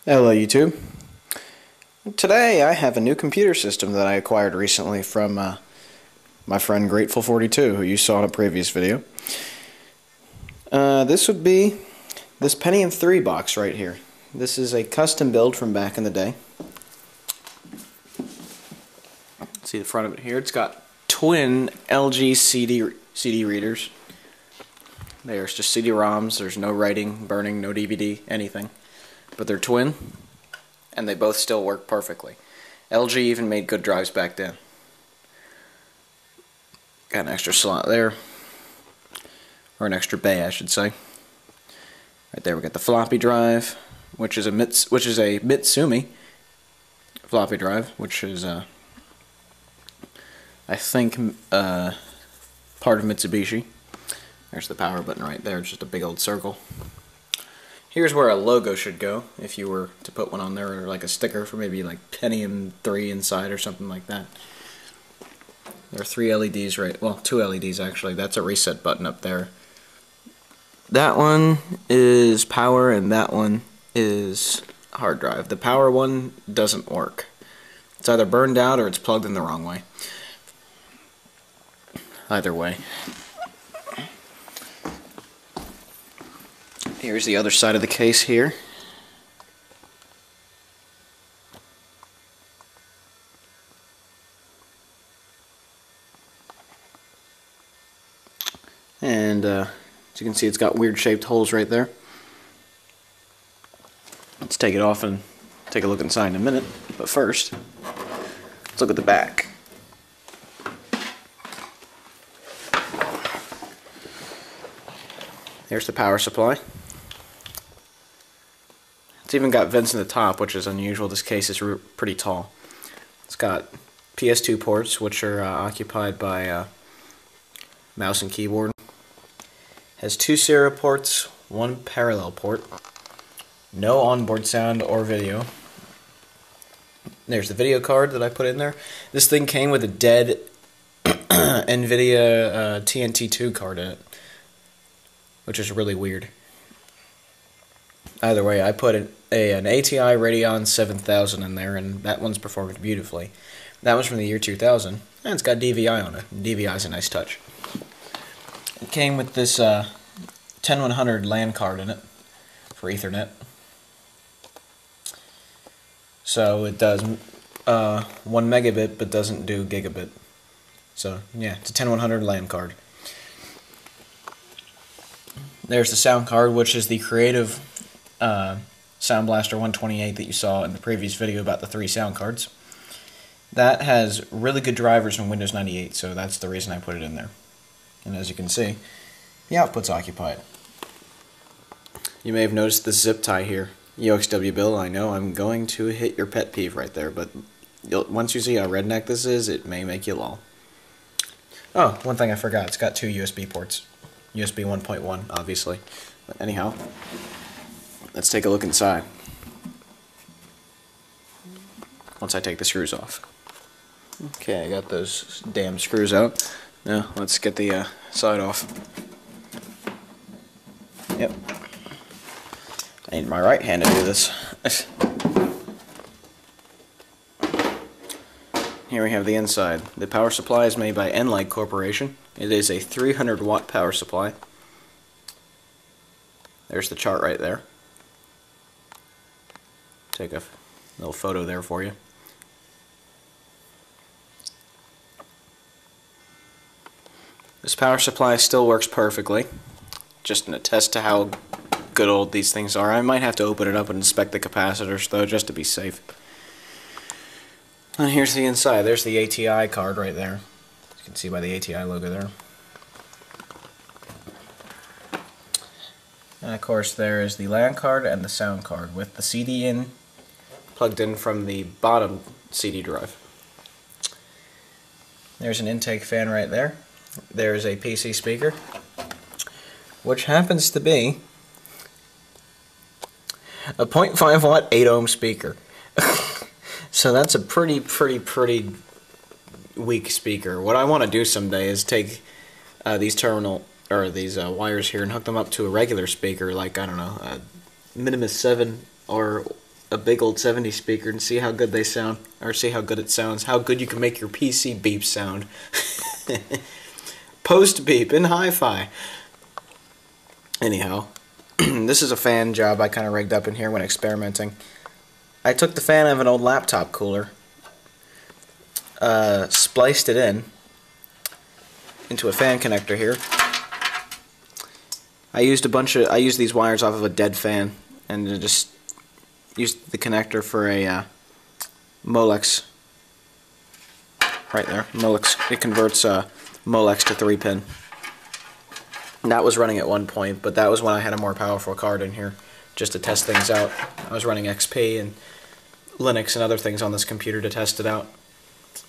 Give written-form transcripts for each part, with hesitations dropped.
Hello YouTube. Today I have a new computer system that I acquired recently from my friend Grateful42, who you saw in a previous video. This would be this Pentium 3 box right here. This is a custom build from back in the day. See the front of it here. It's got twin LG CD readers. There's just CD-ROMs. There's no writing, burning, no DVD, anything. But they're twin, and they both still work perfectly. LG even made good drives back then. Got an extra slot there, or an extra bay, I should say. Right there, we got the floppy drive, which is a Mitsumi floppy drive, which is I think part of Mitsubishi. There's the power button right there. It's just a big old circle. Here's where a logo should go, if you were to put one on there, or like a sticker for maybe like Pentium 3 inside or something like that. There are 3 LEDs well, 2 LEDs actually. That's a reset button up there. That one is power and that one is hard drive. The power one doesn't work. It's either burned out or it's plugged in the wrong way. Either way. Here's the other side of the case here. And as you can see, it's got weird shaped holes right there. Let's take it off and take a look inside in a minute. But first, let's look at the back. There's the power supply. It's even got vents in the top, which is unusual. This case is pretty tall. It's got PS2 ports, which are occupied by mouse and keyboard. Has 2 serial ports, 1 parallel port. No onboard sound or video. There's the video card that I put in there. This thing came with a dead NVIDIA TNT2 card in it, which is really weird. Either way, I put an ATI Radeon 7000 in there, and that one's performed beautifully. That was from the year 2000, and it's got DVI on it. DVI is a nice touch. It came with this 10100 LAN card in it for Ethernet. So it does 1 megabit, but doesn't do gigabit. So yeah, it's a 10100 LAN card. There's the sound card, which is the Creative Sound Blaster 128 that you saw in the previous video about the 3 sound cards. That has really good drivers from Windows 98, so that's the reason I put it in there. And as you can see, the output's occupied. You may have noticed the zip tie here. UXW Bill, I know I'm going to hit your pet peeve right there, but once you see how redneck this is, it may make you lol. Oh, one thing I forgot, it's got 2 USB ports. USB 1.1, obviously. But anyhow, let's take a look inside. Once I take the screws off. Okay, I got those damn screws out. Now, let's get the side off. Yep. I need my right hand to do this. Here we have the inside. The power supply is made by Enlight Corporation. It is a 300 watt power supply. There's the chart right there. Take a little photo there for you. This power supply still works perfectly. Just in a test to how good old these things are. I might have to open it up and inspect the capacitors though, just to be safe. And here's the inside. There's the ATI card right there. You can see by the ATI logo there. And of course there is the LAN card and the sound card with the CD in, plugged in from the bottom CD drive. There's an intake fan right there. There's a PC speaker, which happens to be a 0.5 watt 8 ohm speaker. So that's a pretty weak speaker. What I want to do someday is take these wires here and hook them up to a regular speaker, like, I don't know, a Minimus 7 or a big old 70 speaker and see how good they sound, or see how good it sounds, how good you can make your PC beep sound. Post beep in hi-fi. Anyhow, this is a fan job I kind of rigged up in here when experimenting. I took the fan of an old laptop cooler, spliced it into a fan connector here. I used these wires off of a dead fan, and just used the connector for a Molex. Right there, Molex. It converts Molex to 3-pin. And that was running at one point, but that was when I had a more powerful card in here, just to test things out. I was running XP and Linux and other things on this computer to test it out.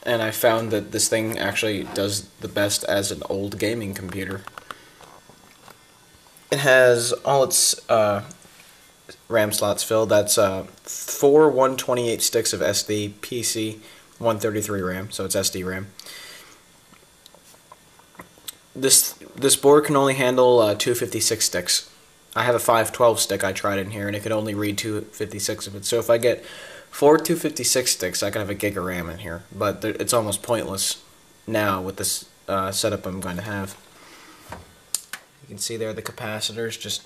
And I found that this thing actually does the best as an old gaming computer. It has all its RAM slots filled. That's 4 128 sticks of SD, PC, 133 RAM, so it's SD RAM. This board can only handle 256 sticks. I have a 512 stick I tried in here, and it could only read 256 of it. So if I get 4 256 sticks, I can have a gig of RAM in here. But it's almost pointless now with this setup I'm going to have. You can see there the capacitors.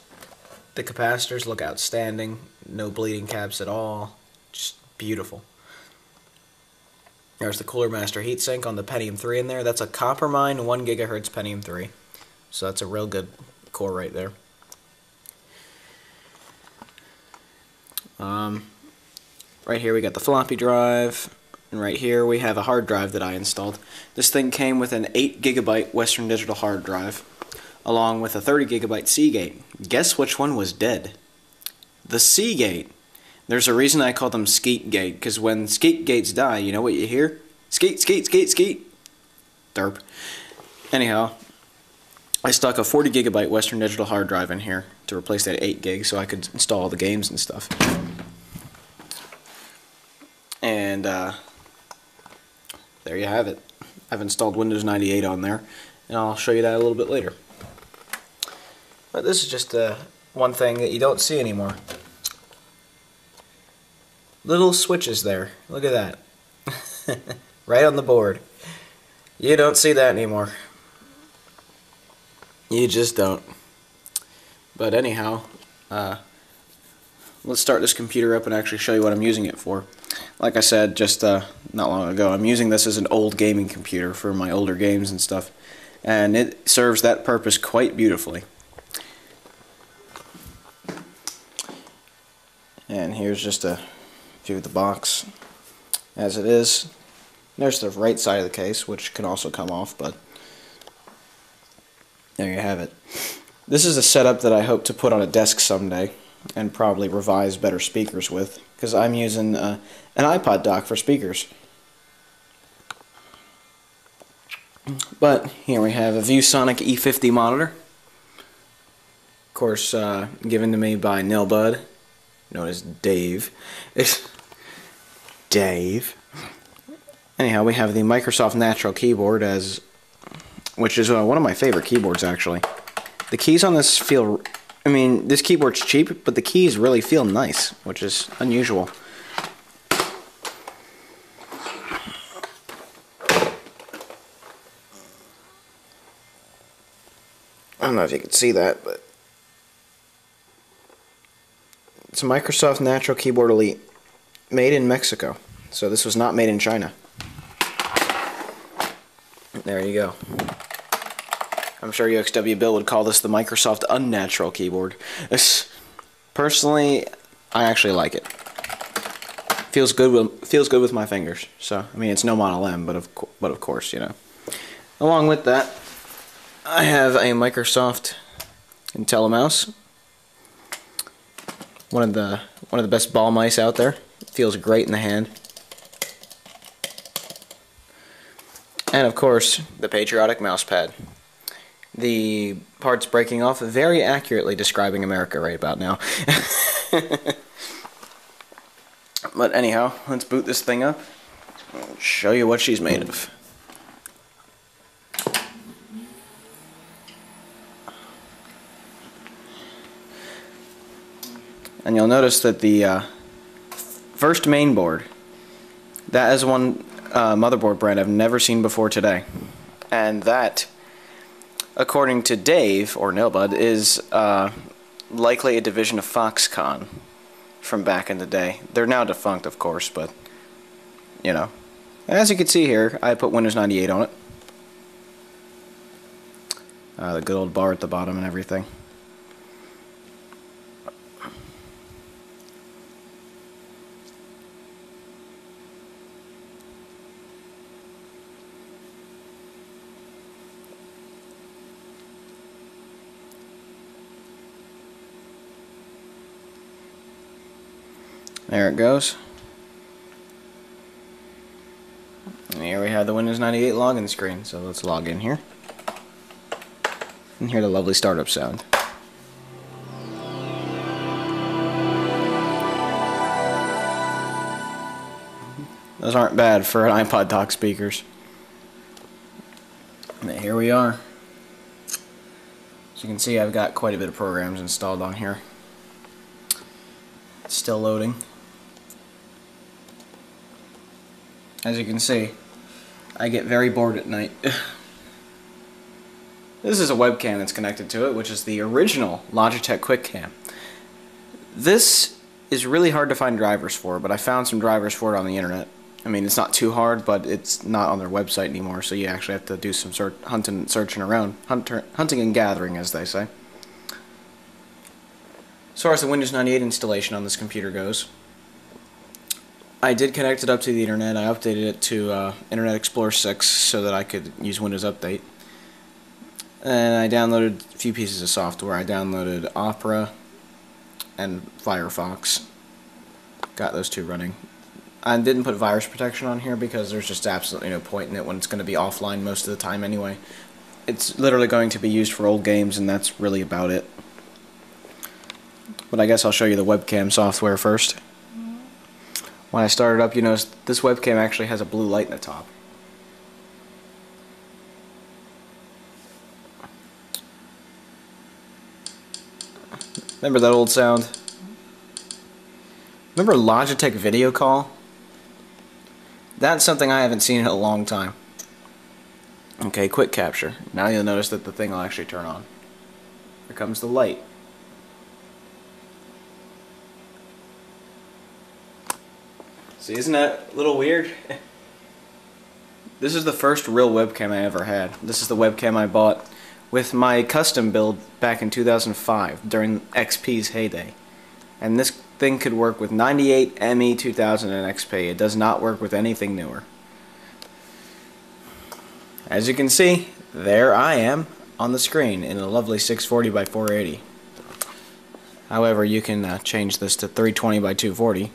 The capacitors look outstanding. No bleeding caps at all. Just beautiful. There's the Cooler Master heatsink on the Pentium 3 in there. That's a Coppermine 1 GHz Pentium 3. So that's a real good core right there. Right here we got the floppy drive, and right here we have a hard drive that I installed. This thing came with an 8 GB Western Digital hard drive, along with a 30 GB Seagate. Guess which one was dead? The Seagate. There's a reason I call them Skeet Gate, because when Skeet Gates die, you know what you hear? Skeet, skeet, skeet, skeet. Derp. Anyhow, I stuck a 40 GB Western Digital hard drive in here to replace that 8 gig so I could install all the games and stuff. And there you have it. I've installed Windows 98 on there, and I'll show you that a little bit later. But this is just one thing that you don't see anymore. Little switches there. Look at that. Right on the board. You don't see that anymore. You just don't. But anyhow, let's start this computer up and actually show you what I'm using it for. Like I said just not long ago, I'm using this as an old gaming computer for my older games and stuff. And it serves that purpose quite beautifully. And here's just a view of the box as it is. There's the right side of the case, which can also come off, but there you have it. This is a setup that I hope to put on a desk someday and probably revise better speakers with, because I'm using an iPod dock for speakers. But here we have a ViewSonic E50 monitor, of course given to me by Nilbud, known as Dave. Dave. Anyhow, we have the Microsoft Natural keyboard, which is one of my favorite keyboards actually. The keys on this feel, I mean, this keyboard's cheap, but the keys really feel nice, which is unusual. I don't know if you can see that, but it's a Microsoft Natural Keyboard Elite, made in Mexico. So this was not made in China. There you go. I'm sure UXW Bill would call this the Microsoft Unnatural keyboard. Personally, I actually like it. Feels good with my fingers. So I mean, it's no Model M, but of course, you know. Along with that, I have a Microsoft IntelliMouse. One of the best ball mice out there. It feels great in the hand. And of course, the patriotic mouse pad. The parts breaking off, very accurately describing America right about now. But anyhow, let's boot this thing up and show you what she's made of. And you'll notice that the First main board. That is one motherboard brand I've never seen before today. And that, according to Dave, or Nilbud, is likely a division of Foxconn from back in the day. They're now defunct, of course, but, you know. As you can see here, I put Windows 98 on it. The good old bar at the bottom and everything. There it goes. And here we have the Windows 98 login screen. So let's log in here. And hear the lovely startup sound. Those aren't bad for an iPod dock speakers. And here we are. As you can see, I've got quite a bit of programs installed on here. It's still loading. As you can see, I get very bored at night. This is a webcam that's connected to it, which is the original Logitech QuickCam. This is really hard to find drivers for, but I found some drivers for it on the internet. I mean, it's not too hard, but it's not on their website anymore, so you actually have to do some hunting and searching around. Hunting and gathering, as they say. As far as the Windows 98 installation on this computer goes, I did connect it up to the internet. I updated it to Internet Explorer 6 so that I could use Windows Update. And I downloaded a few pieces of software. I downloaded Opera and Firefox. Got those two running. I didn't put virus protection on here because there's just absolutely no point in it when it's going to be offline most of the time anyway. It's literally going to be used for old games, and that's really about it. But I guess I'll show you the webcam software first. When I started up, you notice this webcam actually has a blue light in the top. Remember that old sound? Remember Logitech Video Call? That's something I haven't seen in a long time. Okay, quick capture. Now you'll notice that the thing will actually turn on. Here comes the light. See, isn't that a little weird? This is the first real webcam I ever had. This is the webcam I bought with my custom build back in 2005 during XP's heyday. And this thing could work with 98, ME, 2000, and XP. It does not work with anything newer. As you can see, there I am on the screen in a lovely 640 by 480. However, you can change this to 320 by 240.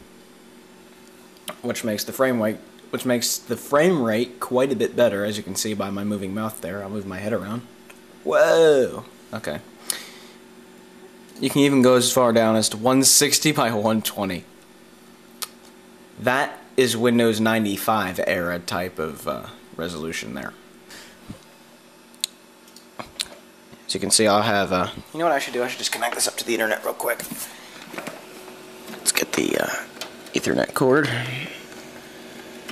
Which makes the frame rate quite a bit better, as you can see by my moving mouth there. I'll move my head around. Whoa! Okay. You can even go as far down as to 160 by 120. That is Windows 95 era type of resolution there. As you can see, I'll have you know what I should do? I should just connect this up to the internet real quick. Let's get the Ethernet cord.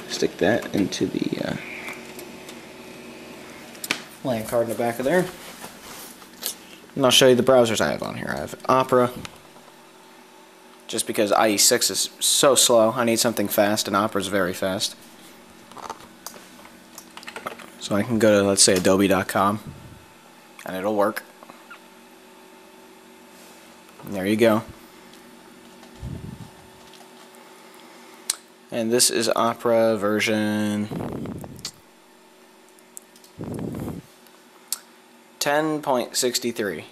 Stick that into the LAN card in the back of there. And I'll show you the browsers I have on here. I have Opera. Just because IE6 is so slow, I need something fast, and Opera's very fast. So I can go to, let's say, adobe.com, and it'll work. And there you go. And this is Opera version 10.63.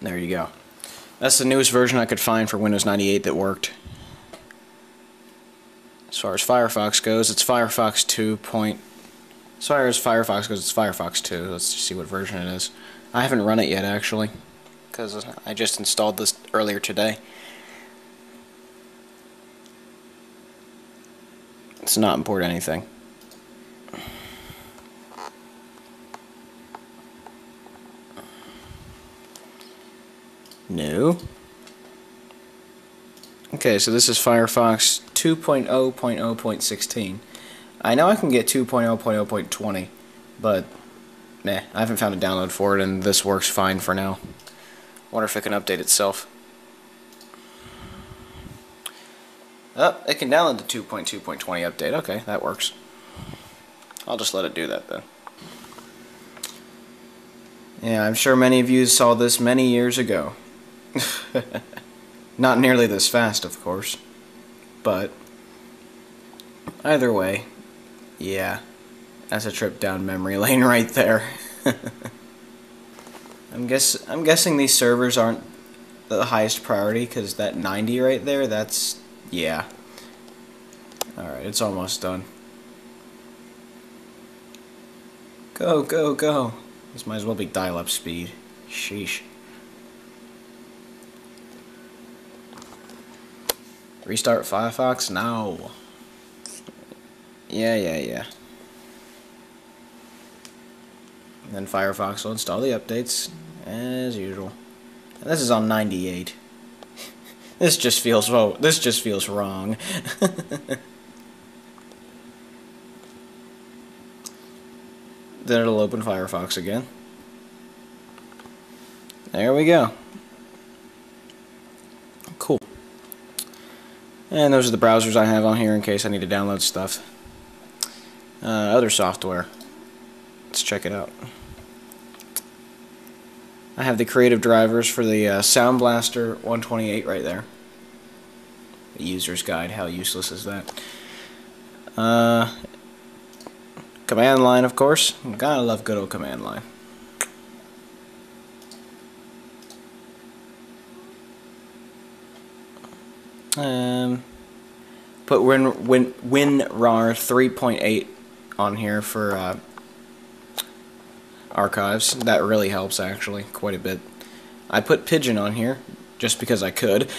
There you go. That's the newest version I could find for Windows 98 that worked. As far as Firefox goes, it's Firefox 2. As far as Firefox goes, it's Firefox 2. Let's just see what version it is. I haven't run it yet, actually, because I just installed this earlier today. It's not important anything. No. Okay, so this is Firefox 2.0.0.16. I know I can get 2.0.0.20, but meh, I haven't found a download for it, and this works fine for now. Wonder if it can update itself. Oh, it can download the 2.2.20 update. Okay, that works. I'll just let it do that then. Yeah, I'm sure many of you saw this many years ago. Not nearly this fast, of course. But either way, yeah, that's a trip down memory lane right there. I'm guessing these servers aren't the highest priority, because that 90 right there, that's, yeah. Alright, it's almost done. Go, go, go. This might as well be dial-up speed. Sheesh. Restart Firefox now. Yeah. And then Firefox will install the updates, as usual. And this is on 98. This just feels wrong. Then it'll open Firefox again. There we go. Cool. And those are the browsers I have on here in case I need to download stuff. Other software. Let's check it out. I have the creative drivers for the Sound Blaster 128 right there. The user's guide. How useless is that? Command line, of course. Gotta love good old command line. Put WinRAR 3.8 on here for archives. That really helps, actually, quite a bit. I put Pigeon on here just because I could.